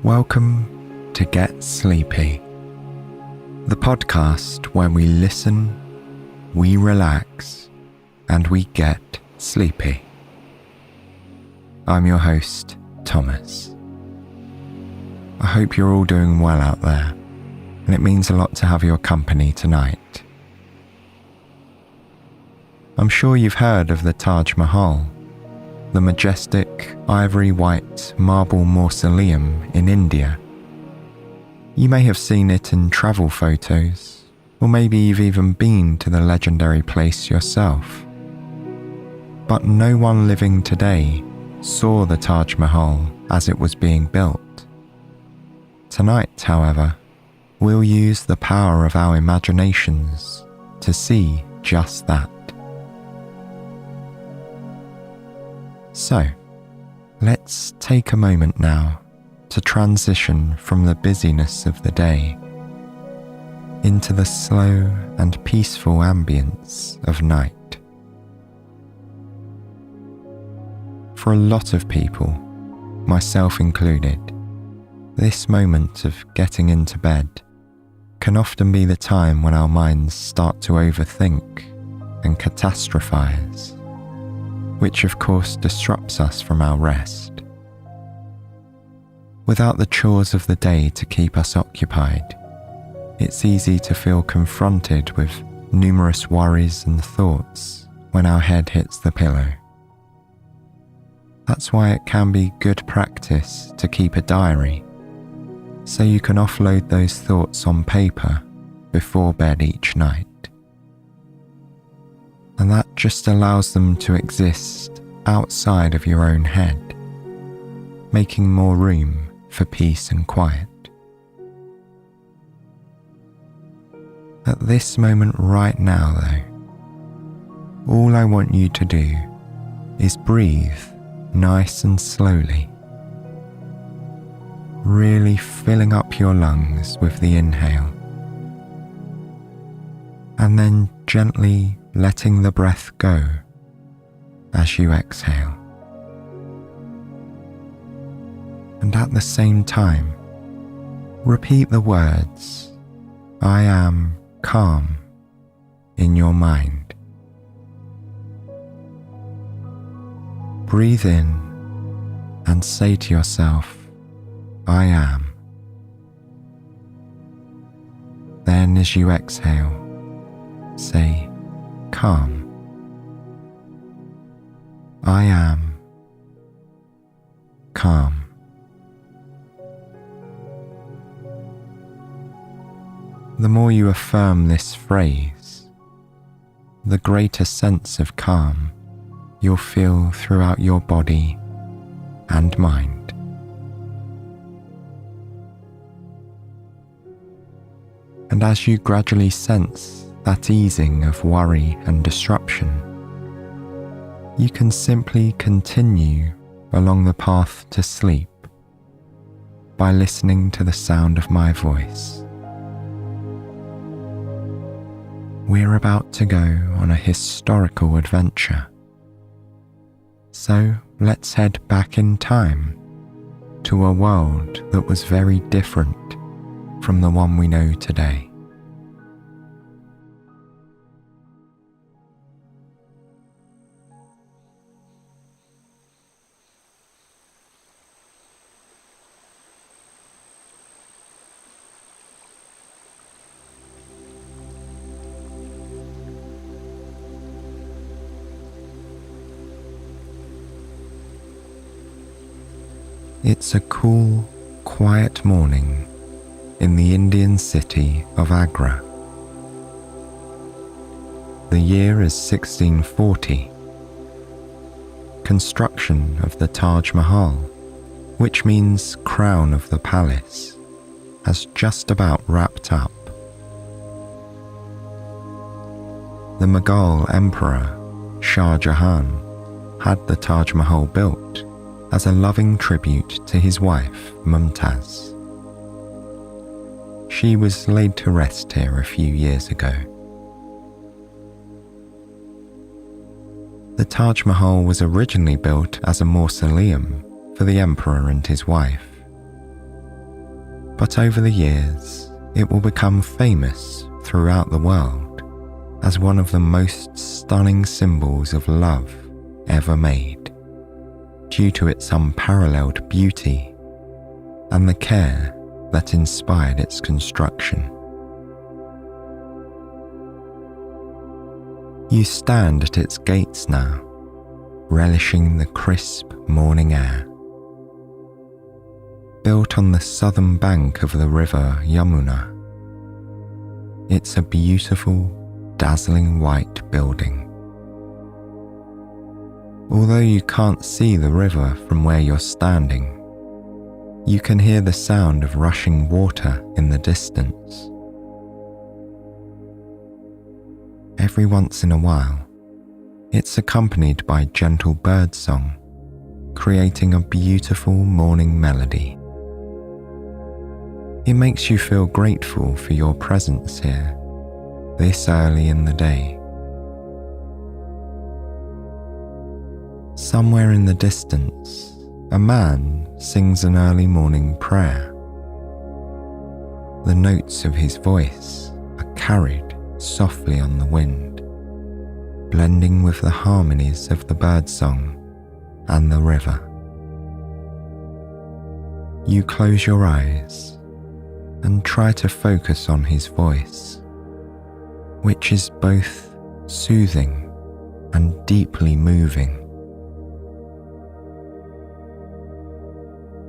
Welcome to Get Sleepy, the podcast where we listen, we relax, and we get sleepy. I'm your host, Thomas. I hope you're all doing well out there, and it means a lot to have your company tonight. I'm sure you've heard of the Taj Mahal, the majestic ivory-white marble mausoleum in India. You may have seen it in travel photos, or maybe you've even been to the legendary place yourself. But no one living today saw the Taj Mahal as it was being built. Tonight, however, we'll use the power of our imaginations to see just that. So, let's take a moment now to transition from the busyness of the day into the slow and peaceful ambience of night. For a lot of people, myself included, this moment of getting into bed can often be the time when our minds start to overthink and catastrophize, which of course disrupts us from our rest. Without the chores of the day to keep us occupied, it's easy to feel confronted with numerous worries and thoughts when our head hits the pillow. That's why it can be good practice to keep a diary, so you can offload those thoughts on paper before bed each night. And that just allows them to exist outside of your own head, making more room for peace and quiet. At this moment right now though, all I want you to do is breathe nice and slowly, really filling up your lungs with the inhale, and then gently letting the breath go as you exhale. And at the same time, repeat the words, "I am calm," in your mind. Breathe in and say to yourself, "I am." Then as you exhale, say, "Calm. I am calm." The more you affirm this phrase, the greater sense of calm you'll feel throughout your body and mind. And as you gradually sense that easing of worry and disruption, you can simply continue along the path to sleep by listening to the sound of my voice. We're about to go on a historical adventure, so let's head back in time to a world that was very different from the one we know today. It's a cool, quiet morning in the Indian city of Agra. The year is 1640. Construction of the Taj Mahal, which means crown of the palace, has just about wrapped up. The Mughal Emperor Shah Jahan had the Taj Mahal built as a loving tribute to his wife, Mumtaz. She was laid to rest here a few years ago. The Taj Mahal was originally built as a mausoleum for the emperor and his wife, But over the years, it will become famous throughout the world as one of the most stunning symbols of love ever made, due to its unparalleled beauty and the care that inspired its construction. You stand at its gates now, relishing the crisp morning air. Built on the southern bank of the river Yamuna, it's a beautiful, dazzling white building. Although you can't see the river from where you're standing, you can hear the sound of rushing water in the distance. Every once in a while, it's accompanied by gentle birdsong, creating a beautiful morning melody. It makes you feel grateful for your presence here, this early in the day. Somewhere in the distance, a man sings an early morning prayer. The notes of his voice are carried softly on the wind, blending with the harmonies of the birdsong and the river. You close your eyes and try to focus on his voice, which is both soothing and deeply moving.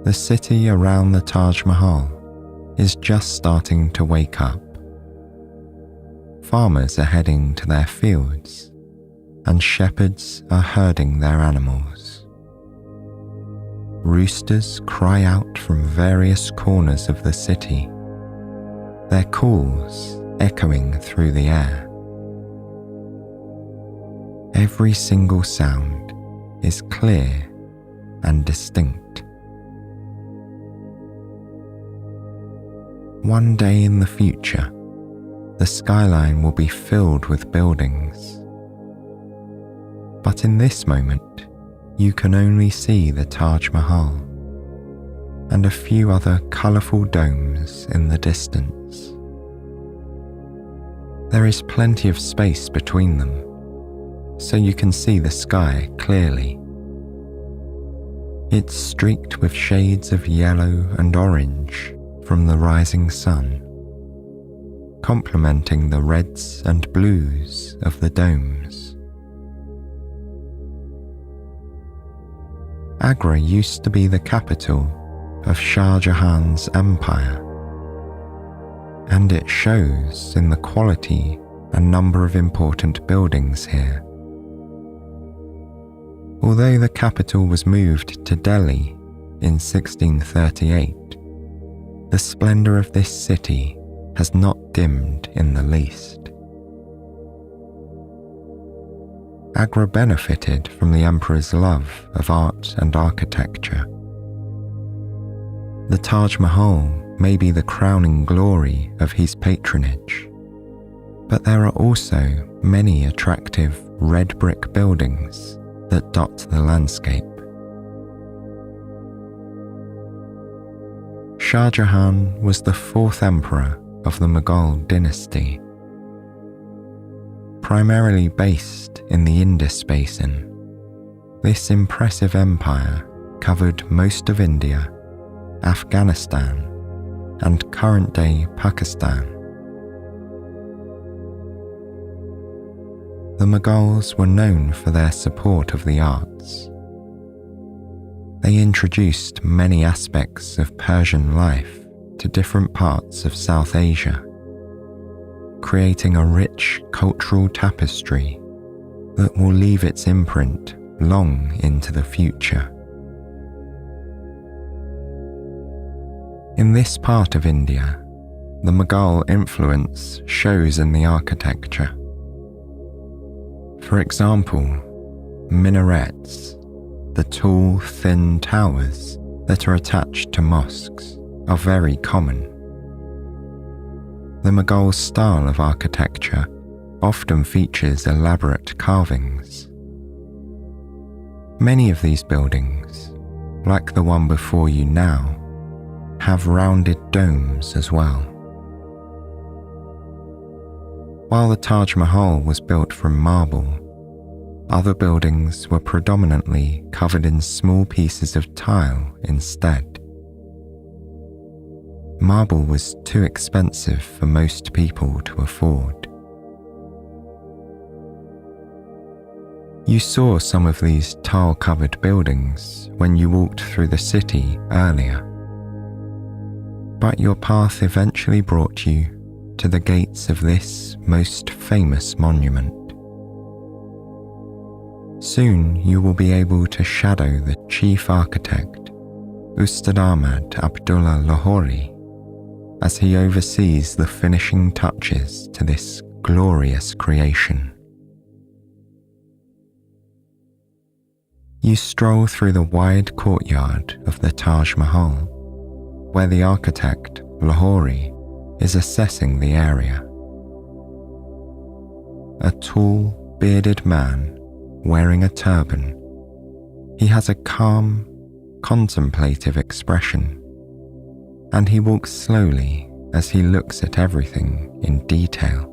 The city around the Taj Mahal is just starting to wake up. Farmers are heading to their fields, and shepherds are herding their animals. Roosters cry out from various corners of the city, their calls echoing through the air. Every single sound is clear and distinct. One day in the future, the skyline will be filled with buildings. But in this moment, you can only see the Taj Mahal and a few other colourful domes in the distance. There is plenty of space between them, so you can see the sky clearly. It's streaked with shades of yellow and orange from the rising sun, complementing the reds and blues of the domes. Agra used to be the capital of Shah Jahan's empire, and it shows in the quality and number of important buildings here. Although the capital was moved to Delhi in 1638, the splendour of this city has not dimmed in the least. Agra benefited from the emperor's love of art and architecture. The Taj Mahal may be the crowning glory of his patronage, but there are also many attractive red brick buildings that dot the landscape. Shah Jahan was the fourth emperor of the Mughal dynasty. Primarily based in the Indus Basin, this impressive empire covered most of India, Afghanistan, and current-day Pakistan. The Mughals were known for their support of the arts. They introduced many aspects of Persian life to different parts of South Asia, creating a rich cultural tapestry that will leave its imprint long into the future. In this part of India, the Mughal influence shows in the architecture. For example, minarets, the tall, thin towers that are attached to mosques, are very common. The Mughal style of architecture often features elaborate carvings. Many of these buildings, like the one before you now, have rounded domes as well. While the Taj Mahal was built from marble, other buildings were predominantly covered in small pieces of tile instead. Marble was too expensive for most people to afford. You saw some of these tile-covered buildings when you walked through the city earlier, but your path eventually brought you to the gates of this most famous monument. Soon you will be able to shadow the chief architect, Ustad Ahmad Abdullah Lahori, as he oversees the finishing touches to this glorious creation. You stroll through the wide courtyard of the Taj Mahal, where the architect, Lahori, is assessing the area. A tall, bearded man wearing a turban, he has a calm, contemplative expression, and he walks slowly as he looks at everything in detail.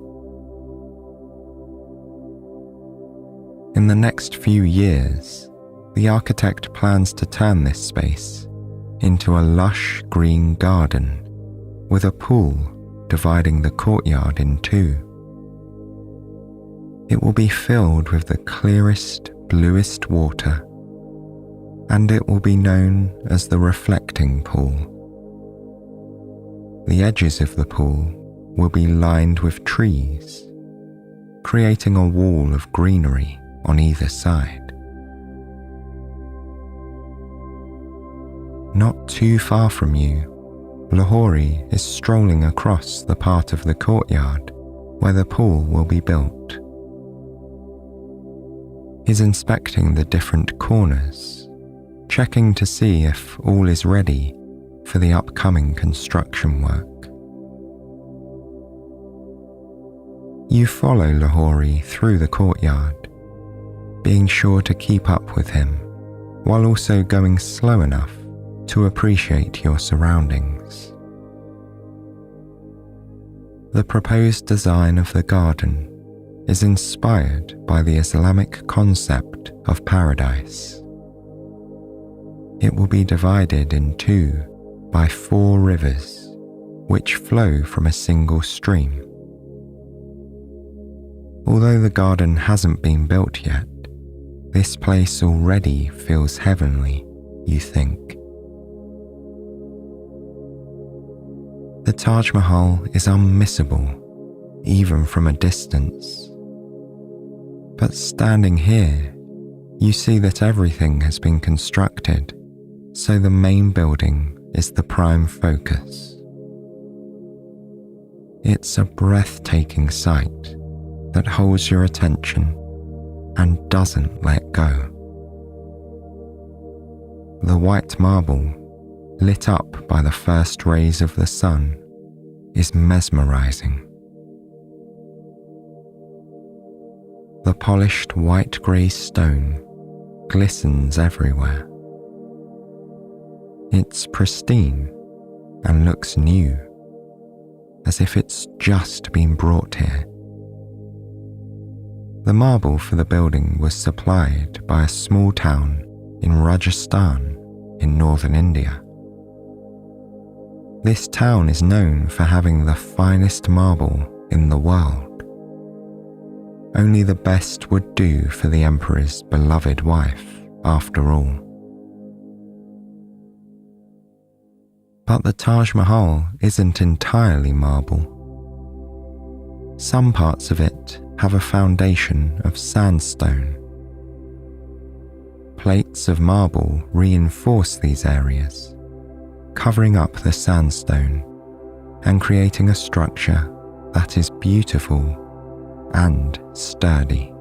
In the next few years, the architect plans to turn this space into a lush green garden with a pool dividing the courtyard in two. It will be filled with the clearest, bluest water, and it will be known as the reflecting pool. The edges of the pool will be lined with trees, creating a wall of greenery on either side. Not too far from you, Lahori is strolling across the part of the courtyard where the pool will be built. He's inspecting the different corners, checking to see if all is ready for the upcoming construction work. You follow Lahori through the courtyard, being sure to keep up with him while also going slow enough to appreciate your surroundings. The proposed design of the garden is inspired by the Islamic concept of paradise. It will be divided in two by 4 rivers, which flow from a single stream. Although the garden hasn't been built yet, this place already feels heavenly, you think. The Taj Mahal is unmissable, even from a distance. But standing here, you see that everything has been constructed, so the main building is the prime focus. It's a breathtaking sight that holds your attention and doesn't let go. The white marble, lit up by the first rays of the sun, is mesmerizing. The polished white-grey stone glistens everywhere. It's pristine and looks new, as if it's just been brought here. The marble for the building was supplied by a small town in Rajasthan in northern India. This town is known for having the finest marble in the world. Only the best would do for the emperor's beloved wife, after all. But the Taj Mahal isn't entirely marble. Some parts of it have a foundation of sandstone. Plates of marble reinforce these areas, covering up the sandstone and creating a structure that is beautiful and sturdy.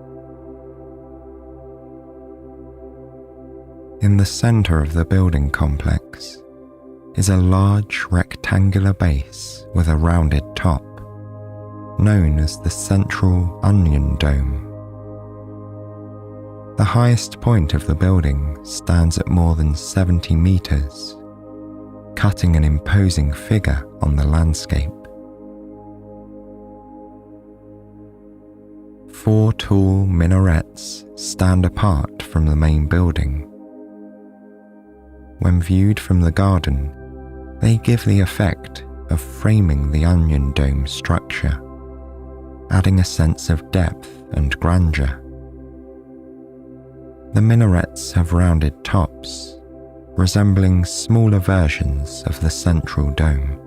In the center of the building complex is a large rectangular base with a rounded top, known as the Central Onion Dome. The highest point of the building stands at more than 70 meters, cutting an imposing figure on the landscape. 4 tall minarets stand apart from the main building. When viewed from the garden, they give the effect of framing the onion dome structure, adding a sense of depth and grandeur. The minarets have rounded tops, resembling smaller versions of the central dome.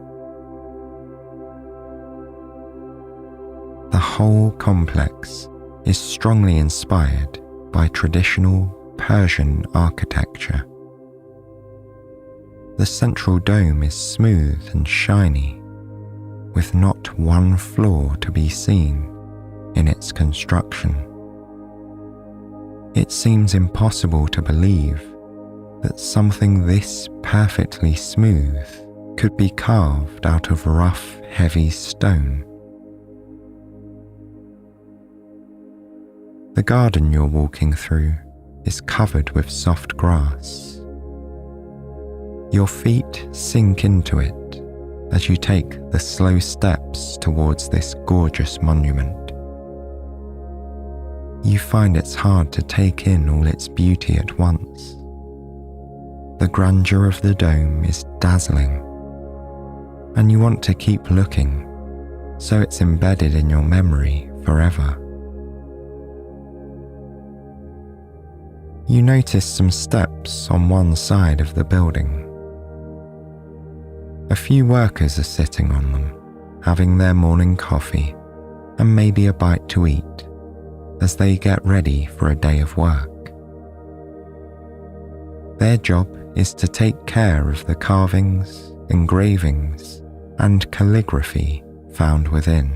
The whole complex is strongly inspired by traditional Persian architecture. The central dome is smooth and shiny, with not one flaw to be seen in its construction. It seems impossible to believe that something this perfectly smooth could be carved out of rough, heavy stone. The garden you're walking through is covered with soft grass. Your feet sink into it as you take the slow steps towards this gorgeous monument. You find it's hard to take in all its beauty at once. The grandeur of the dome is dazzling, and you want to keep looking, so it's embedded in your memory forever. You notice some steps on one side of the building. A few workers are sitting on them, having their morning coffee and maybe a bite to eat as they get ready for a day of work. Their job is to take care of the carvings, engravings, and calligraphy found within.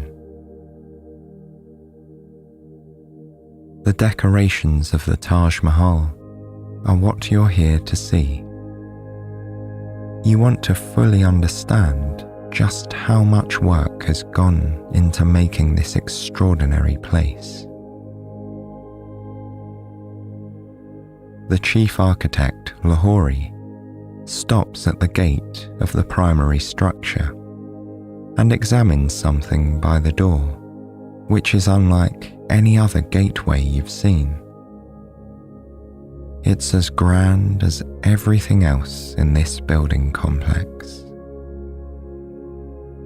The decorations of the Taj Mahal are what you're here to see. You want to fully understand just how much work has gone into making this extraordinary place. The chief architect, Lahori, stops at the gate of the primary structure and examines something by the door, which is unlike any other gateway you've seen. It's as grand as everything else in this building complex.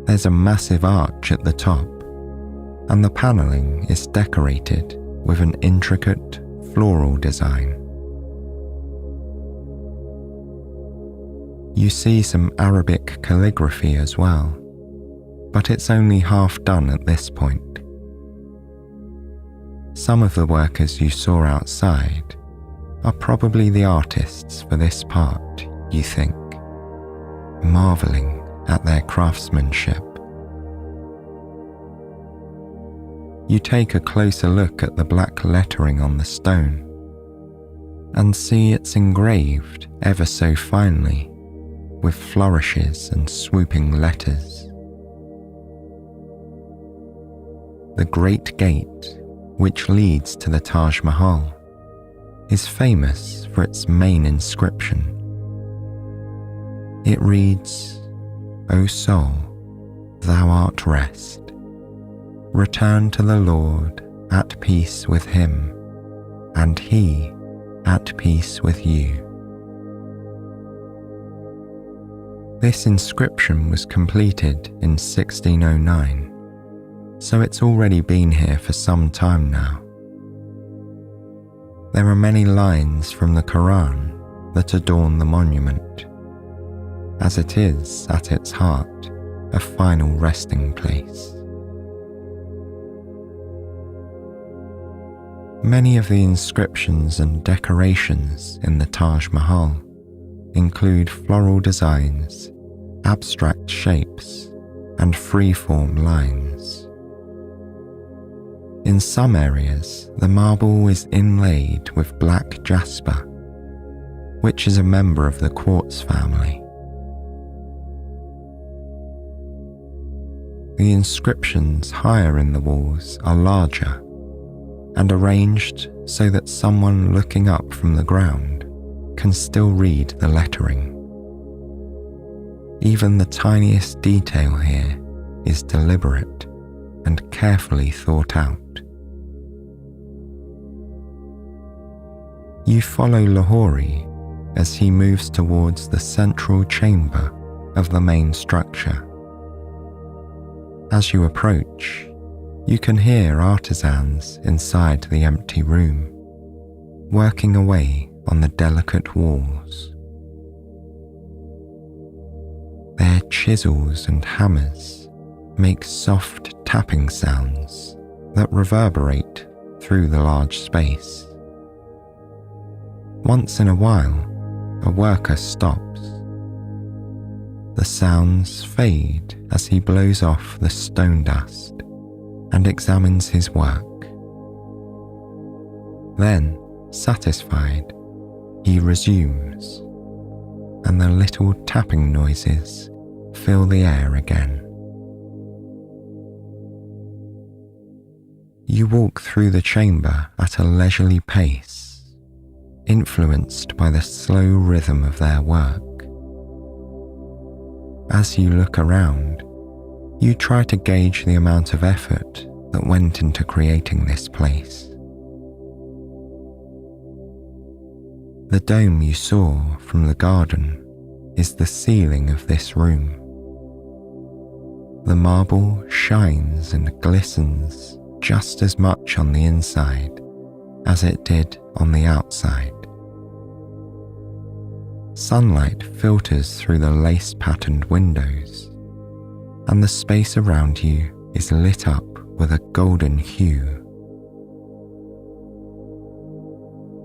There's a massive arch at the top, and the panelling is decorated with an intricate floral design. You see some Arabic calligraphy as well, but it's only half done at this point. Some of the workers you saw outside are probably the artists for this part, you think, marveling at their craftsmanship. You take a closer look at the black lettering on the stone and see it's engraved ever so finely with flourishes and swooping letters. The Great Gate, which leads to the Taj Mahal, is famous for its main inscription. It reads, "O soul, thou art rest. Return to the Lord at peace with him, and he at peace with you." This inscription was completed in 1609, so it's already been here for some time now. There are many lines from the Quran that adorn the monument, as it is, at its heart, a final resting place. Many of the inscriptions and decorations in the Taj Mahal include floral designs, abstract shapes, and free-form lines. In some areas, the marble is inlaid with black jasper, which is a member of the quartz family. The inscriptions higher in the walls are larger and arranged so that someone looking up from the ground can still read the lettering. Even the tiniest detail here is deliberate and carefully thought out. You follow Lahori as he moves towards the central chamber of the main structure. As you approach, you can hear artisans inside the empty room, working away on the delicate walls. Their chisels and hammers make soft tapping sounds that reverberate through the large space. Once in a while, a worker stops. The sounds fade as he blows off the stone dust and examines his work. Then, satisfied, he resumes, and the little tapping noises fill the air again. You walk through the chamber at a leisurely pace, influenced by the slow rhythm of their work. As you look around, you try to gauge the amount of effort that went into creating this place. The dome you saw from the garden is the ceiling of this room. The marble shines and glistens just as much on the inside as it did on the outside. Sunlight filters through the lace-patterned windows, and the space around you is lit up with a golden hue.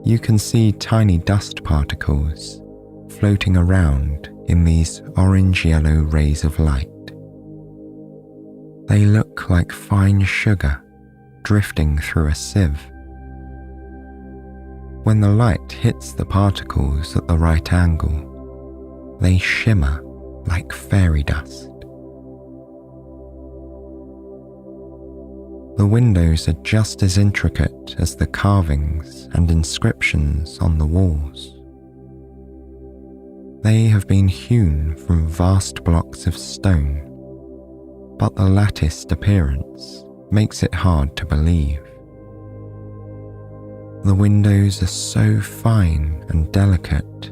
You can see tiny dust particles floating around in these orange-yellow rays of light. They look like fine sugar drifting through a sieve. When the light hits the particles at the right angle, they shimmer like fairy dust. The windows are just as intricate as the carvings and inscriptions on the walls. They have been hewn from vast blocks of stone, but the latticed appearance makes it hard to believe. The windows are so fine and delicate,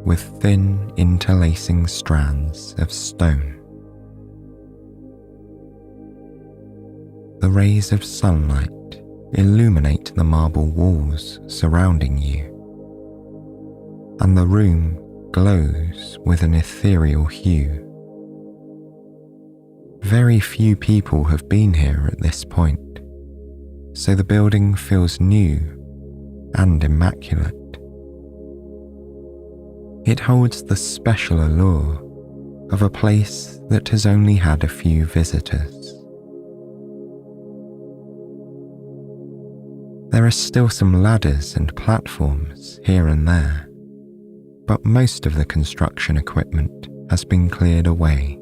with thin interlacing strands of stone. The rays of sunlight illuminate the marble walls surrounding you, and the room glows with an ethereal hue. Very few people have been here at this point, so the building feels new and immaculate. It holds the special allure of a place that has only had a few visitors. There are still some ladders and platforms here and there, but most of the construction equipment has been cleared away.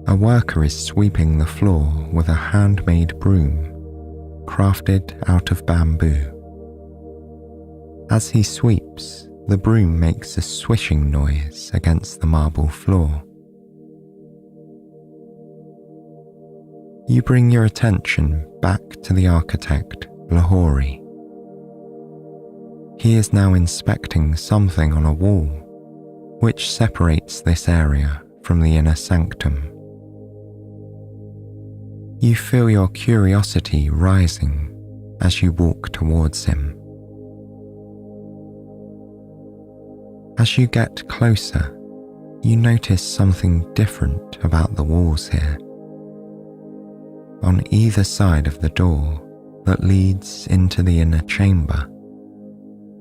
A worker is sweeping the floor with a handmade broom crafted out of bamboo. As he sweeps, the broom makes a swishing noise against the marble floor. You bring your attention back to the architect, Lahori. He is now inspecting something on a wall, which separates this area from the inner sanctum. You feel your curiosity rising as you walk towards him. As you get closer, you notice something different about the walls here. On either side of the door that leads into the inner chamber,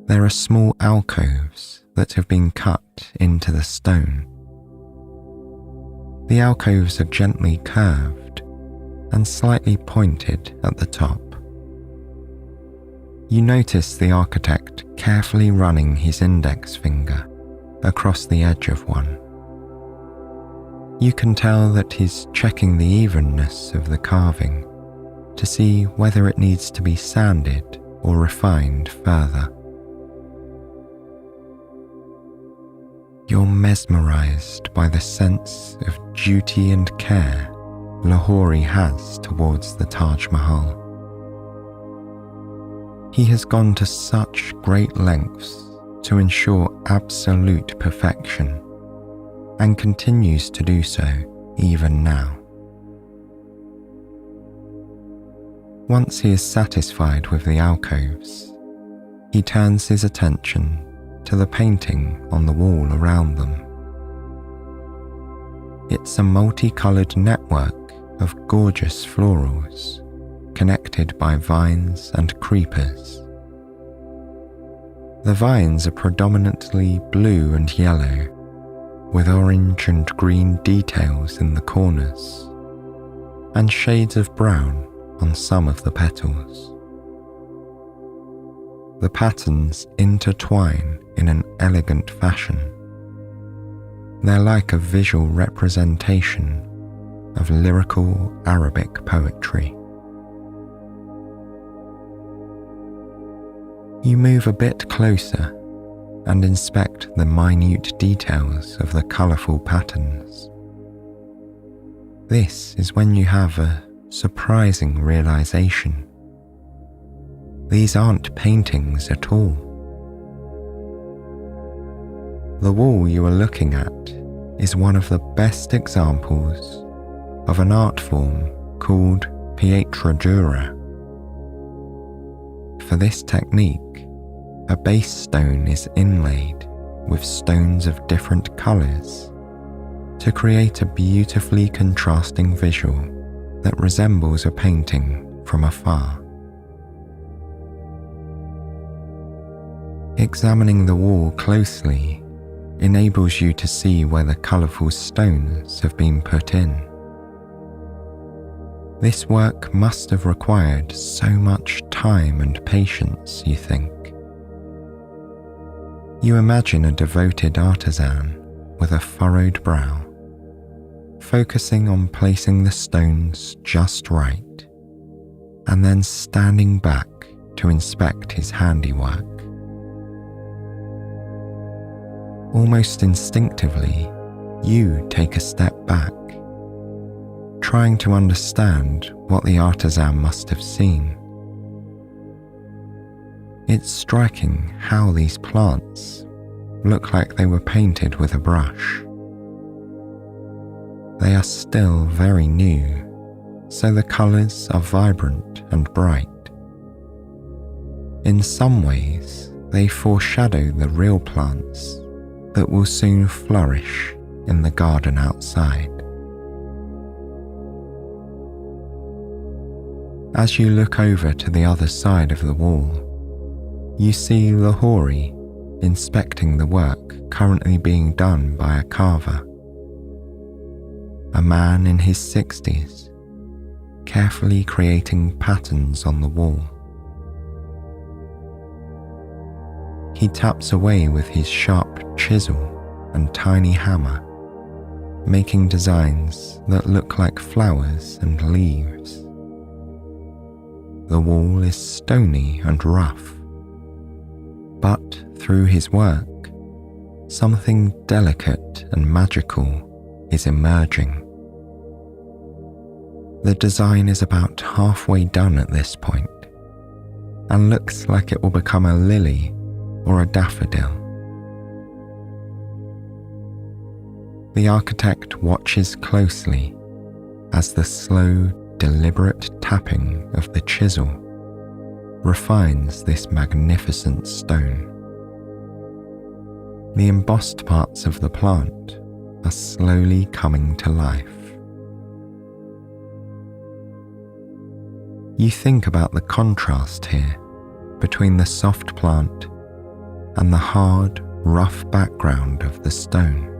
there are small alcoves that have been cut into the stone. The alcoves are gently curved and slightly pointed at the top. You notice the architect carefully running his index finger across the edge of one. You can tell that he's checking the evenness of the carving to see whether it needs to be sanded or refined further. You're mesmerized by the sense of duty and care Lahori has towards the Taj Mahal. He has gone to such great lengths to ensure absolute perfection and continues to do so even now. Once he is satisfied with the alcoves, he turns his attention to the painting on the wall around them. It's a multicolored network of gorgeous florals connected by vines and creepers. The vines are predominantly blue and yellow, with orange and green details in the corners, and shades of brown on some of the petals. The patterns intertwine in an elegant fashion. They're like a visual representation of lyrical Arabic poetry. You move a bit closer and inspect the minute details of the colourful patterns. This is when you have a surprising realization. These aren't paintings at all. The wall you are looking at is one of the best examples of an art form called pietra dura. For this technique, a base stone is inlaid with stones of different colours to create a beautifully contrasting visual that resembles a painting from afar. Examining the wall closely enables you to see where the colourful stones have been put in. This work must have required so much time and patience, you think. You imagine a devoted artisan with a furrowed brow, focusing on placing the stones just right, and then standing back to inspect his handiwork. Almost instinctively, you take a step back, trying to understand what the artisan must have seen. It's striking how these plants look like they were painted with a brush. They are still very new, so the colours are vibrant and bright. In some ways, they foreshadow the real plants that will soon flourish in the garden outside. As you look over to the other side of the wall, you see Lahori inspecting the work currently being done by a carver. A man in his 60s, carefully creating patterns on the wall. He taps away with his sharp chisel and tiny hammer, making designs that look like flowers and leaves. The wall is stony and rough, but through his work, something delicate and magical is emerging. The design is about halfway done at this point, and looks like it will become a lily or a daffodil. The architect watches closely as the slow, deliberate tapping of the chisel refines this magnificent stone. The embossed parts of the plant are slowly coming to life. You think about the contrast here between the soft plant and the hard, rough background of the stone.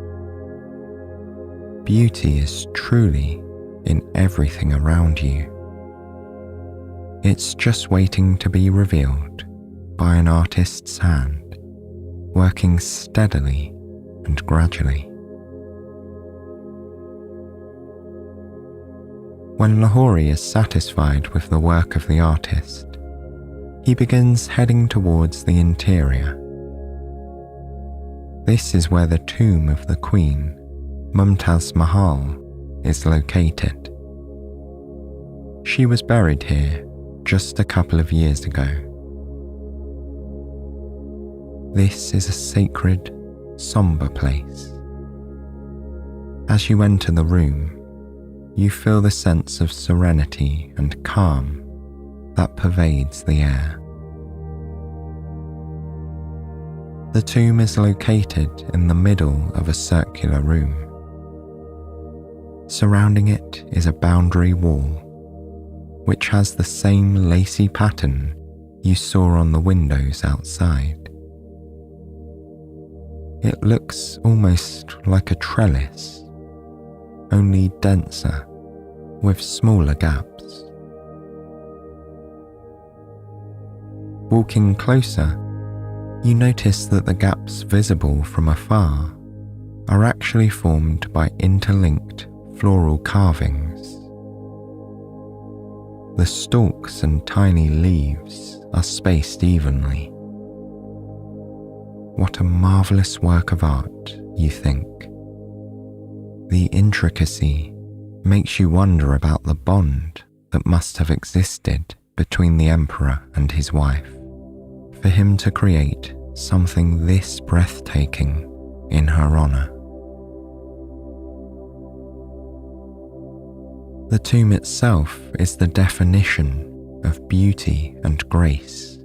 Beauty is truly in everything around you. It's just waiting to be revealed by an artist's hand, working steadily and gradually. When Lahori is satisfied with the work of the artist, he begins heading towards the interior. This is where the tomb of the Queen, Taj Mahal, is located. She was buried here just a couple of years ago. This is a sacred, somber place. As you enter the room, you feel the sense of serenity and calm that pervades the air. The tomb is located in the middle of a circular room. Surrounding it is a boundary wall, which has the same lacy pattern you saw on the windows outside. It looks almost like a trellis, only denser, with smaller gaps. Walking closer, you notice that the gaps visible from afar are actually formed by interlinked floral carvings. The stalks and tiny leaves are spaced evenly. What a marvelous work of art, you think. The intricacy makes you wonder about the bond that must have existed between the emperor and his wife for him to create something this breathtaking in her honor. The tomb itself is the definition of beauty and grace.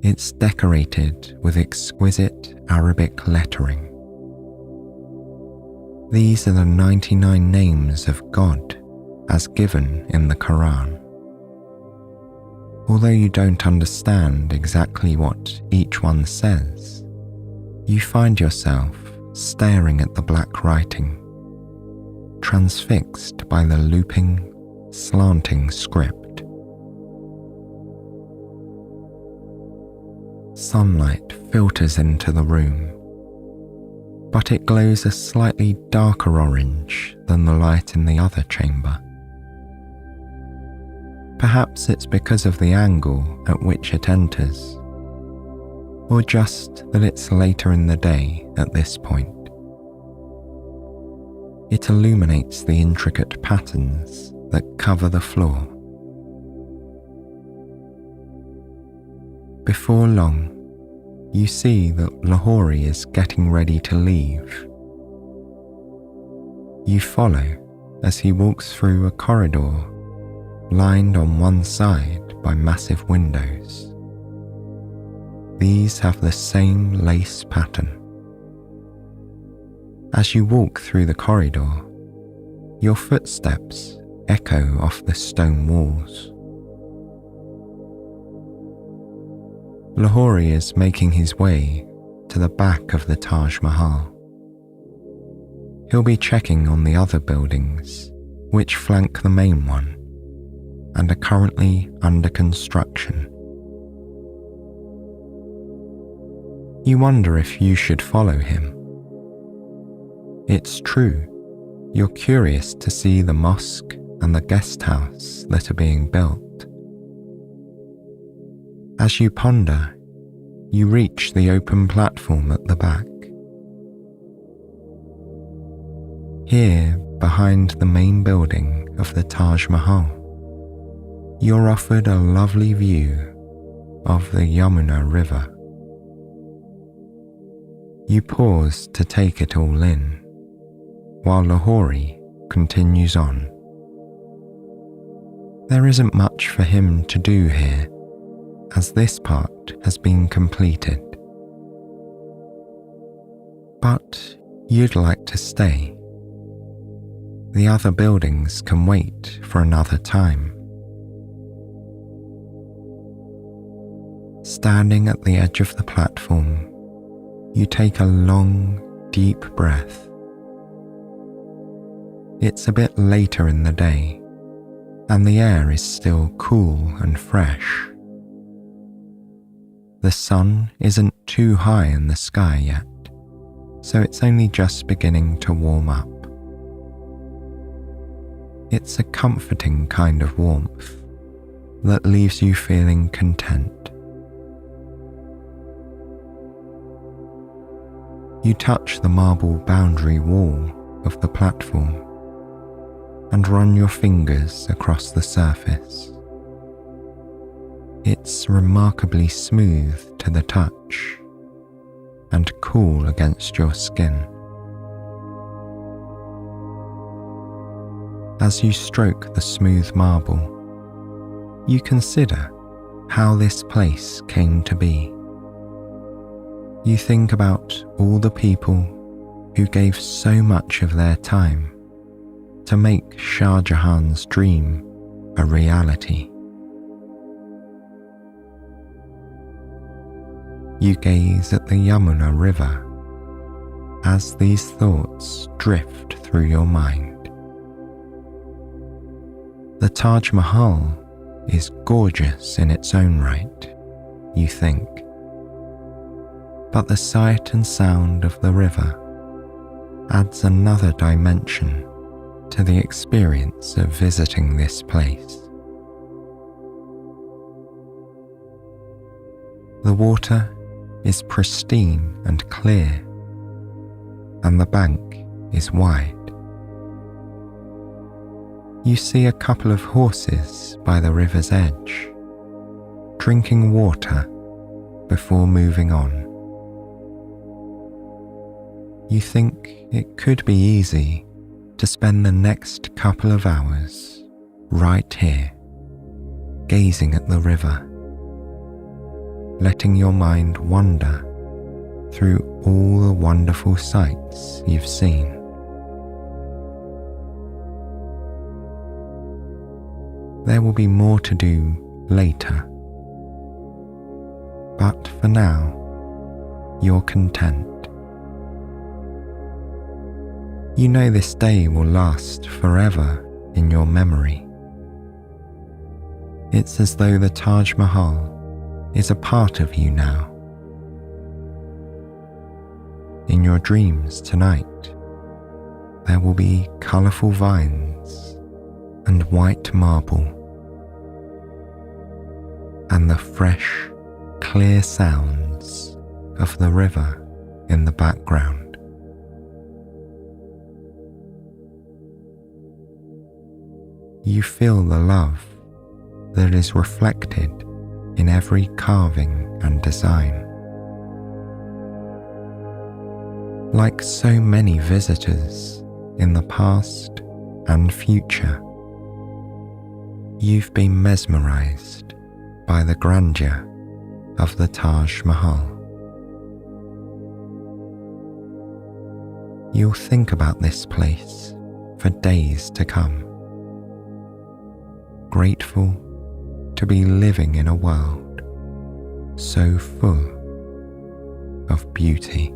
It's decorated with exquisite Arabic lettering. These are the 99 names of God as given in the Quran. Although you don't understand exactly what each one says, you find yourself staring at the black writing, transfixed by the looping, slanting script. Sunlight filters into the room, but it glows a slightly darker orange than the light in the other chamber. Perhaps it's because of the angle at which it enters, or just that it's later in the day at this point. It illuminates the intricate patterns that cover the floor. Before long, you see that Lahore is getting ready to leave. You follow as he walks through a corridor lined on one side by massive windows. These have the same lace pattern. As you walk through the corridor, your footsteps echo off the stone walls. Lahore is making his way to the back of the Taj Mahal. He'll be checking on the other buildings which flank the main one and are currently under construction. You wonder if you should follow him. It's true, you're curious to see the mosque and the guest house that are being built. As you ponder, you reach the open platform at the back. Here, behind the main building of the Taj Mahal, you're offered a lovely view of the Yamuna River. You pause to take it all in, while Lahore continues on. There isn't much for him to do here, as this part has been completed. But you'd like to stay. The other buildings can wait for another time. Standing at the edge of the platform, you take a long, deep breath. It's a bit later in the day, and the air is still cool and fresh. The sun isn't too high in the sky yet, so it's only just beginning to warm up. It's a comforting kind of warmth that leaves you feeling content. You touch the marble boundary wall of the platform and run your fingers across the surface. It's remarkably smooth to the touch and cool against your skin. As you stroke the smooth marble, you consider how this place came to be. You think about all the people who gave so much of their time to make Shah Jahan's dream a reality. You gaze at the Yamuna River as these thoughts drift through your mind. The Taj Mahal is gorgeous in its own right, you think, but the sight and sound of the river adds another dimension to the experience of visiting this place. The water is pristine and clear, and the bank is wide. You see a couple of horses by the river's edge, drinking water before moving on. You think it could be easy to spend the next couple of hours right here, gazing at the river, letting your mind wander through all the wonderful sights you've seen. There will be more to do later, but for now, you're content. You know this day will last forever in your memory. It's as though the Taj Mahal is a part of you now. In your dreams tonight, there will be colourful vines and white marble, and the fresh, clear sounds of the river in the background. You feel the love that is reflected in every carving and design. Like so many visitors in the past and future, you've been mesmerized by the grandeur of the Taj Mahal. You'll think about this place for days to come, grateful to be living in a world so full of beauty.